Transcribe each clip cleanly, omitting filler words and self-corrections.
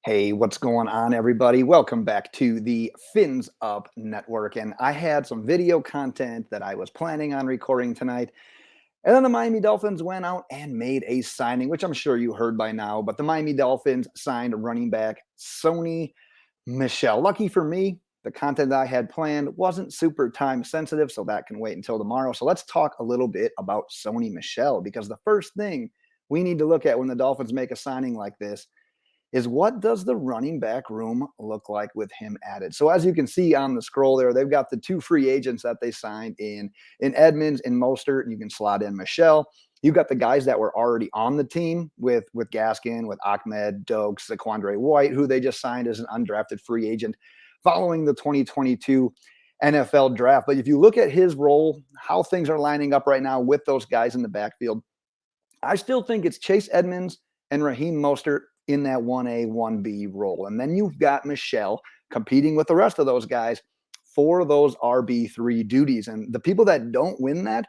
Hey, what's going on, everybody? Welcome back to the Fins Up Network. And I had some video content that I was planning on recording tonight. And then the Miami Dolphins went out and made a signing, which I'm sure you heard by now. But the Miami Dolphins signed running back Sony Michel. Lucky for me, the content that I had planned wasn't super time sensitive, so that can wait until tomorrow. So let's talk a little bit about Sony Michel, because the first thing we need to look at when the Dolphins make a signing like this is what does the running back room look like with him added? So as you can see on the scroll there, they've got the two free agents that they signed in Edmonds and Mostert. You can slot in Michel. You've got the guys that were already on the team with Gaskin, with Ahmed, Doaks, Zaquandre White, who they just signed as an undrafted free agent following the 2022 NFL draft. But if you look at his role, how things are lining up right now with those guys in the backfield, I still think it's Chase Edmonds and Raheem Mostert in that 1A, 1B role. And then you've got Michel competing with the rest of those guys for those RB3 duties. And the people that don't win that,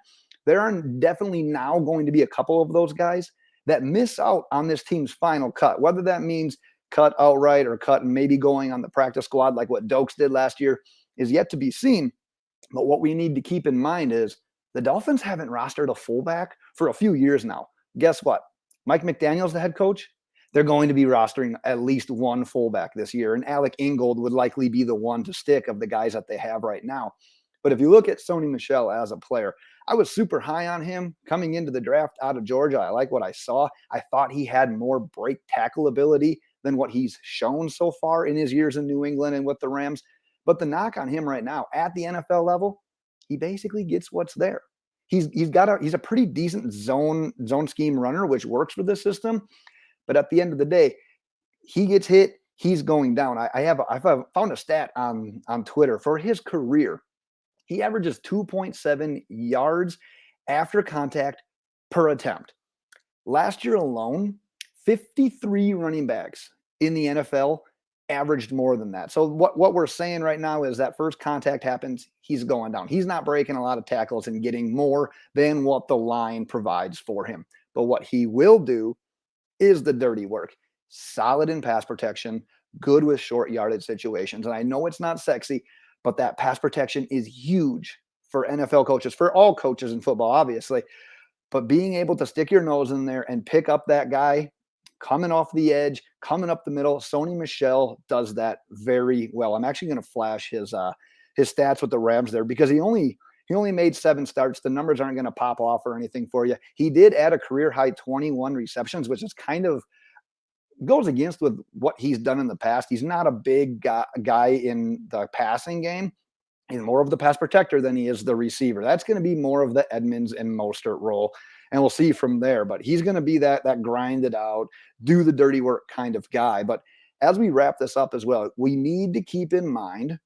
there are definitely now going to be a couple of those guys that miss out on this team's final cut, whether that means cut outright or cut and maybe going on the practice squad like what Doaks did last year is yet to be seen. But what we need to keep in mind is the Dolphins haven't rostered a fullback for a few years now. Guess what? Mike McDaniel's the head coach. They're going to be rostering at least one fullback this year, and Alec Ingold would likely be the one to stick of the guys that they have right now. But if you look at Sony Michel as a player, I was super high on him coming into the draft out of Georgia. I like what I saw. I thought he had more break tackle ability than what he's shown so far in his years in New England and with the Rams. But the knock on him right now at the NFL level, he basically gets what's there. He's a pretty decent zone scheme runner, which works for this system. But at the end of the day, he gets hit, he's going down. I've found a stat on Twitter for his career. He averages 2.7 yards after contact per attempt. Last year alone, 53 running backs in the NFL averaged more than that. So what we're saying right now is that first contact happens, he's going down. He's not breaking a lot of tackles and getting more than what the line provides for him. But what he will do is the dirty work. Solid in pass protection, good with short yardage situations. And I know it's not sexy, but that pass protection is huge for NFL coaches, for all coaches in football, obviously. But being able to stick your nose in there and pick up that guy coming off the edge, coming up the middle, Sony Michel does that very well. I'm actually going to flash his stats with the Rams there because he only made 7 starts. The numbers aren't going to pop off or anything for you. He did add a career high 21 receptions, which is kind of goes against with what he's done in the past. He's not a big guy in the passing game. He's more of the pass protector than he is the receiver. That's going to be more of the Edmonds and Mostert role. And we'll see from there. But he's going to be that grinded out, do the dirty work kind of guy. But as we wrap this up as well, we need to keep in mind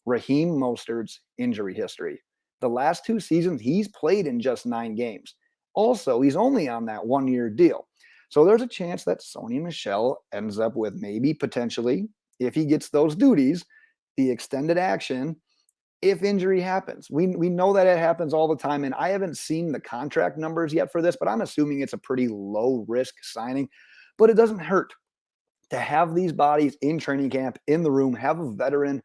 Raheem Mostert's injury history. The last 2 seasons, he's played in just 9 games. Also, he's only on that 1-year deal. So there's a chance that Sony Michel ends up with maybe potentially, if he gets those duties, the extended action if injury happens. We know that it happens all the time, and I haven't seen the contract numbers yet for this, but I'm assuming it's a pretty low-risk signing. But it doesn't hurt to have these bodies in training camp, in the room, have a veteran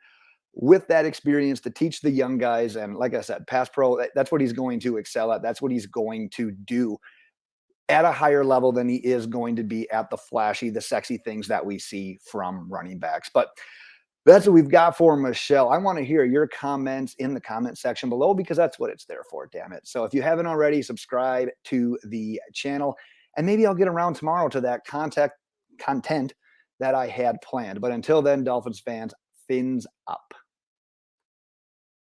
with that experience to teach the young guys. And like I said, pass pro, that's what he's going to excel at. That's what he's going to do at a higher level than he is going to be at the flashy, the sexy things that we see from running backs. But that's what we've got for Michel. I want to hear your comments in the comment section below because that's what it's there for, damn it. So if you haven't already, subscribe to the channel, and maybe I'll get around tomorrow to that content that I had planned. But until then, Dolphins fans, fins up.